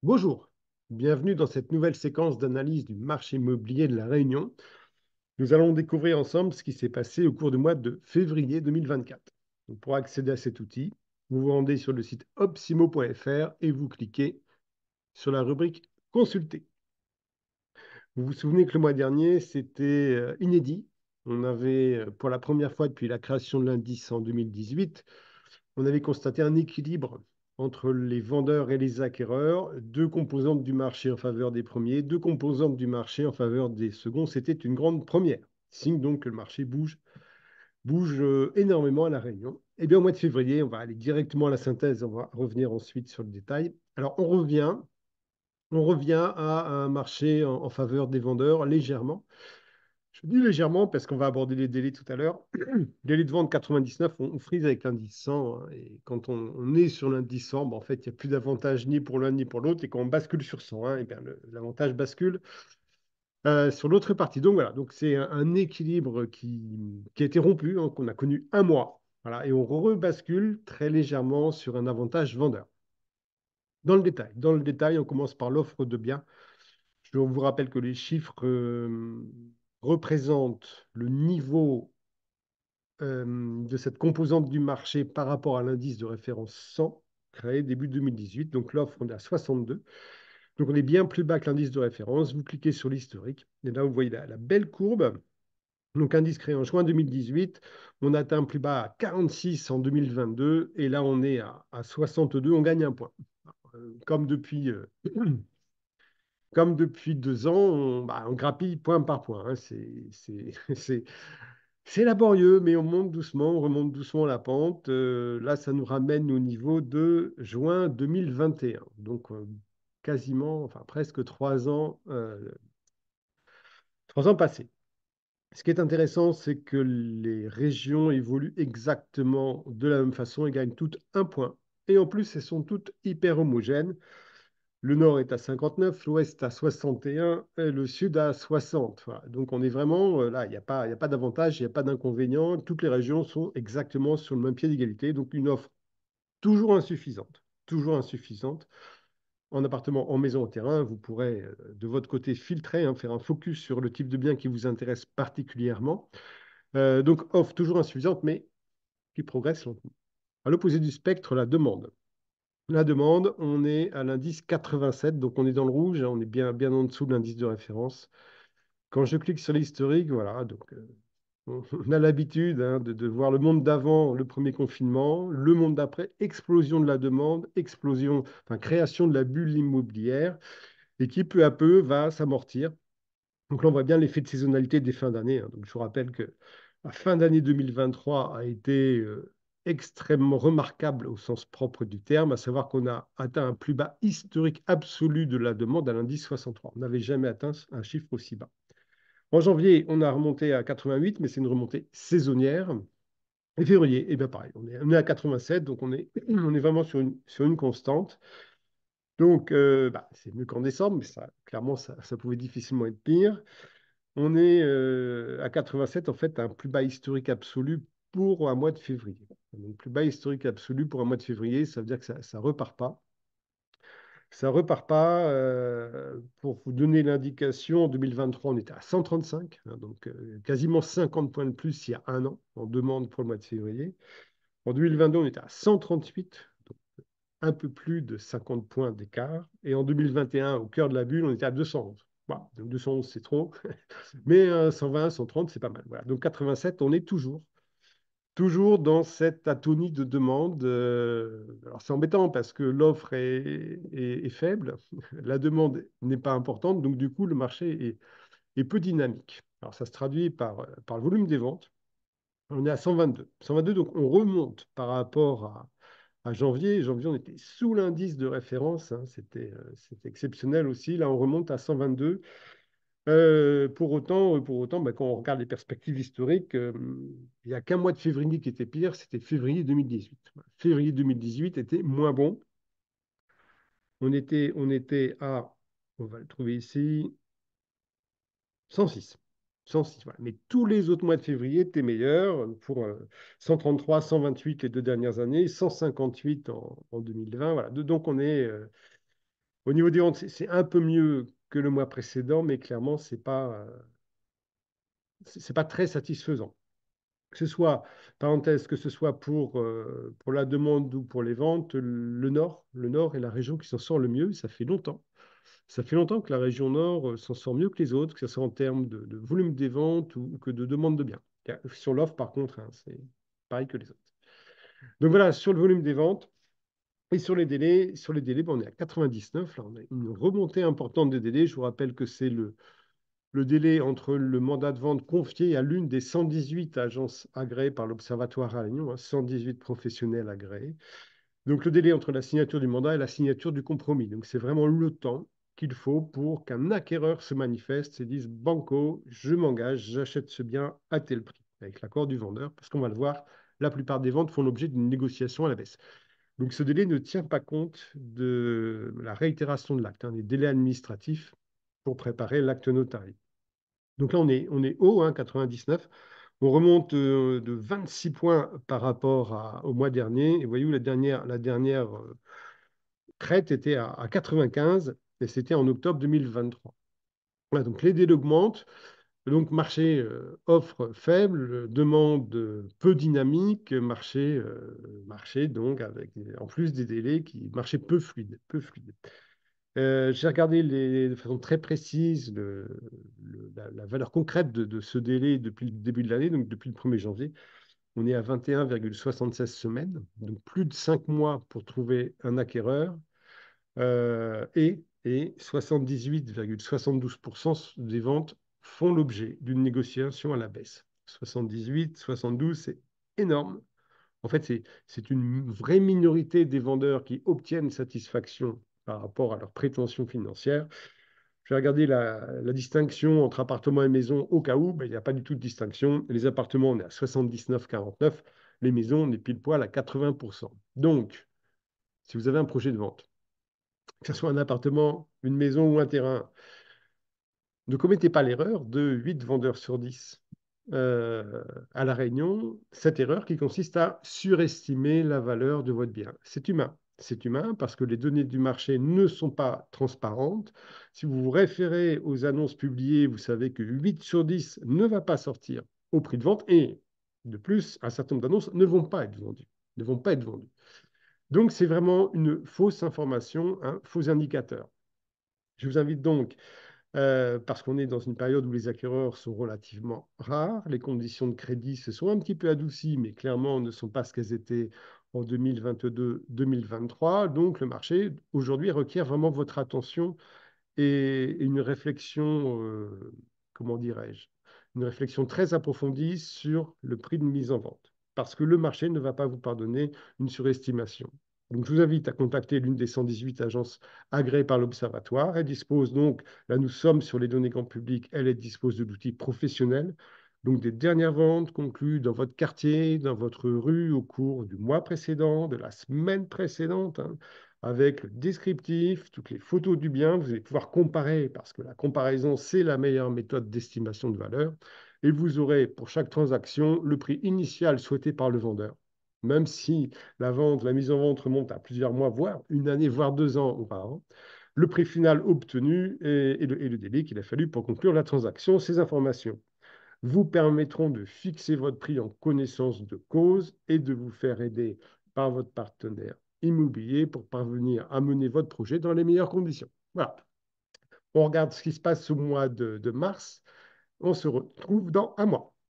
Bonjour, bienvenue dans cette nouvelle séquence d'analyse du marché immobilier de La Réunion. Nous allons découvrir ensemble ce qui s'est passé au cours du mois de février 2024. Donc, pour accéder à cet outil, vous vous rendez sur le site opsimo.fr et vous cliquez sur la rubrique Consulter. Vous vous souvenez que le mois dernier, c'était inédit. On avait, pour la première fois depuis la création de l'indice en 2018, on avait constaté un équilibre entre les vendeurs et les acquéreurs, deux composantes du marché en faveur des premiers, deux composantes du marché en faveur des seconds. C'était une grande première, signe donc que le marché bouge énormément à La Réunion. Et bien au mois de février, on va aller directement à la synthèse, on va revenir ensuite sur le détail. Alors on revient à un marché en faveur des vendeurs légèrement. Je dis légèrement parce qu'on va aborder les délais tout à l'heure. Délai de vente 99, on frise avec l'indice 100, hein, et quand on est sur l'indice 100, ben, en fait, il n'y a plus d'avantage ni pour l'un ni pour l'autre. Et quand on bascule sur 100, hein, et bien l'avantage bascule sur l'autre partie. Donc voilà, donc c'est un équilibre qui a été rompu, hein, qu'on a connu un mois. Voilà, et on rebascule très légèrement sur un avantage vendeur. Dans le détail, on commence par l'offre de biens. Je vous rappelle que les chiffres représentent le niveau de cette composante du marché par rapport à l'indice de référence 100, créé début 2018. Donc l'offre, on est à 62. Donc on est bien plus bas que l'indice de référence. Vous cliquez sur l'historique. Et là, vous voyez la belle courbe. Donc indice créé en juin 2018. On atteint plus bas à 46 en 2022. Et là, on est à 62. On gagne un point. Comme depuis, comme depuis 2 ans, on grappille point par point, hein. C'est laborieux, mais on monte doucement, on remonte doucement la pente. Là, ça nous ramène au niveau de juin 2021. Donc, quasiment, enfin presque 3 ans passés. Ce qui est intéressant, c'est que les régions évoluent exactement de la même façon et gagnent toutes un point. Et en plus, elles sont toutes hyper homogènes. Le nord est à 59, l'ouest à 61 et le sud à 60. Voilà. Donc on est vraiment là, il y a pas d'avantage, il n'y a pas d'inconvénient. Toutes les régions sont exactement sur le même pied d'égalité. Donc une offre toujours insuffisante. Toujours insuffisante. En appartement, en maison, en terrain, vous pourrez de votre côté filtrer, hein, faire un focus sur le type de bien qui vous intéresse particulièrement. Donc offre toujours insuffisante, mais qui progresse lentement. À l'opposé du spectre, la demande. La demande, on est à l'indice 87, donc on est dans le rouge, hein, on est bien, bien en dessous de l'indice de référence. Quand je clique sur l'historique, voilà, donc on a l'habitude, hein, de voir le monde d'avant, le premier confinement, le monde d'après, explosion de la demande, explosion, enfin création de la bulle immobilière, et qui peu à peu va s'amortir. Donc là, on voit bien l'effet de saisonnalité des fins d'année, hein. Donc je vous rappelle que la fin d'année 2023 a été extrêmement remarquable au sens propre du terme, à savoir qu'on a atteint un plus bas historique absolu de la demande à l'indice 63. On n'avait jamais atteint un chiffre aussi bas. En janvier, on a remonté à 88, mais c'est une remontée saisonnière. Et février, et bien pareil, on est à 87, donc on est vraiment sur une constante. Donc, c'est mieux qu'en décembre, mais ça, clairement, ça pouvait difficilement être pire. On est à 87, en fait, un plus bas historique absolu pour un mois de février. Donc, plus bas historique absolu pour un mois de février, ça veut dire que ça ne repart pas. Ça repart pas. Pour vous donner l'indication, en 2023, on était à 135, hein, donc quasiment 50 points de plus il y a un an en demande pour le mois de février. En 2022, on était à 138, donc un peu plus de 50 points d'écart. Et en 2021, au cœur de la bulle, on était à 211. Voilà, donc 211, c'est trop. Mais 120, 130, c'est pas mal. Voilà. Donc 87, on est toujours dans cette atonie de demande. Alors c'est embêtant parce que l'offre est faible, la demande n'est pas importante, donc du coup le marché est peu dynamique. Alors ça se traduit par le volume des ventes. On est à 122. 122, donc on remonte par rapport à janvier. Janvier, on était sous l'indice de référence, hein. C'était exceptionnel aussi. Là, on remonte à 122. Pour autant, quand on regarde les perspectives historiques, il n'y a qu'un mois de février qui était pire, c'était février 2018. Février 2018 était moins bon. On était à, on va le trouver ici, 106. 106, voilà. Mais tous les autres mois de février étaient meilleurs pour 133, 128 les 2 dernières années, 158 en 2020. Voilà. Donc Au niveau des ventes, c'est un peu mieux que le mois précédent, mais clairement, c'est pas très satisfaisant. Que ce soit, parenthèse, que ce soit pour la demande ou pour les ventes, le Nord est la région qui s'en sort le mieux. Ça fait longtemps. Ça fait longtemps que la région Nord s'en sort mieux que les autres, que ce soit en termes de volume des ventes ou que de demande de biens. Sur l'offre, par contre, hein, c'est pareil que les autres. Donc voilà, sur le volume des ventes et sur les délais, ben, on est à 99. Là, on a une remontée importante des délais. Je vous rappelle que c'est le délai entre le mandat de vente confié à l'une des 118 agences agréées par l'Observatoire à Réunion, hein, 118 professionnels agréés. Donc le délai entre la signature du mandat et la signature du compromis. Donc c'est vraiment le temps qu'il faut pour qu'un acquéreur se manifeste et dise Banco, je m'engage, j'achète ce bien à tel prix, avec l'accord du vendeur, parce qu'on va le voir, la plupart des ventes font l'objet d'une négociation à la baisse. Donc ce délai ne tient pas compte de la réitération de l'acte, hein, des délais administratifs pour préparer l'acte notarié. Donc là, on est haut, hein, 99. On remonte de 26 points par rapport au mois dernier. Et voyez-vous, la dernière crête était à 95 et c'était en octobre 2023. Voilà, donc les délais augmentent. Donc marché offre faible, demande peu dynamique, marché donc avec en plus des délais marché peu fluide, peu fluide. J'ai regardé de façon très précise la valeur concrète de ce délai depuis le début de l'année, donc depuis le 1er janvier. On est à 21,76 semaines, donc plus de 5 mois pour trouver un acquéreur et 78,72% des ventes font l'objet d'une négociation à la baisse. 78, 72, c'est énorme. En fait, c'est une vraie minorité des vendeurs qui obtiennent satisfaction par rapport à leurs prétentions financières. Je vais regarder la distinction entre appartements et maisons au cas où, ben, il n'y a pas du tout de distinction. Les appartements, on est à 79,49. Les maisons, on est pile poil à 80%. Donc, si vous avez un projet de vente, que ce soit un appartement, une maison ou un terrain, ne commettez pas l'erreur de 8 vendeurs sur 10 à La Réunion, cette erreur qui consiste à surestimer la valeur de votre bien. C'est humain. C'est humain parce que les données du marché ne sont pas transparentes. Si vous vous référez aux annonces publiées, vous savez que 8 sur 10 ne va pas sortir au prix de vente et de plus, un certain nombre d'annonces ne vont pas être vendues. Ne vont pas être vendues. Donc, c'est vraiment une fausse information, un faux indicateur. Je vous invite donc parce qu'on est dans une période où les acquéreurs sont relativement rares. Les conditions de crédit se sont un petit peu adoucies, mais clairement ne sont pas ce qu'elles étaient en 2022-2023. Donc le marché, aujourd'hui, requiert vraiment votre attention et une réflexion, comment dirais-je, une réflexion très approfondie sur le prix de mise en vente, parce que le marché ne va pas vous pardonner une surestimation. Donc, je vous invite à contacter l'une des 118 agences agréées par l'Observatoire. Elle dispose donc, là nous sommes sur les données grand public, elle dispose de l'outil professionnel, donc des dernières ventes conclues dans votre quartier, dans votre rue au cours du mois précédent, de la semaine précédente, hein, avec le descriptif, toutes les photos du bien. Vous allez pouvoir comparer parce que la comparaison, c'est la meilleure méthode d'estimation de valeur. Et vous aurez pour chaque transaction le prix initial souhaité par le vendeur. Même si la mise en vente remonte à plusieurs mois, voire une année, voire 2 ans auparavant, le prix final obtenu et le délai qu'il a fallu pour conclure la transaction. Ces informations vous permettront de fixer votre prix en connaissance de cause et de vous faire aider par votre partenaire immobilier pour parvenir à mener votre projet dans les meilleures conditions. Voilà. On regarde ce qui se passe au mois de mars. On se retrouve dans un mois.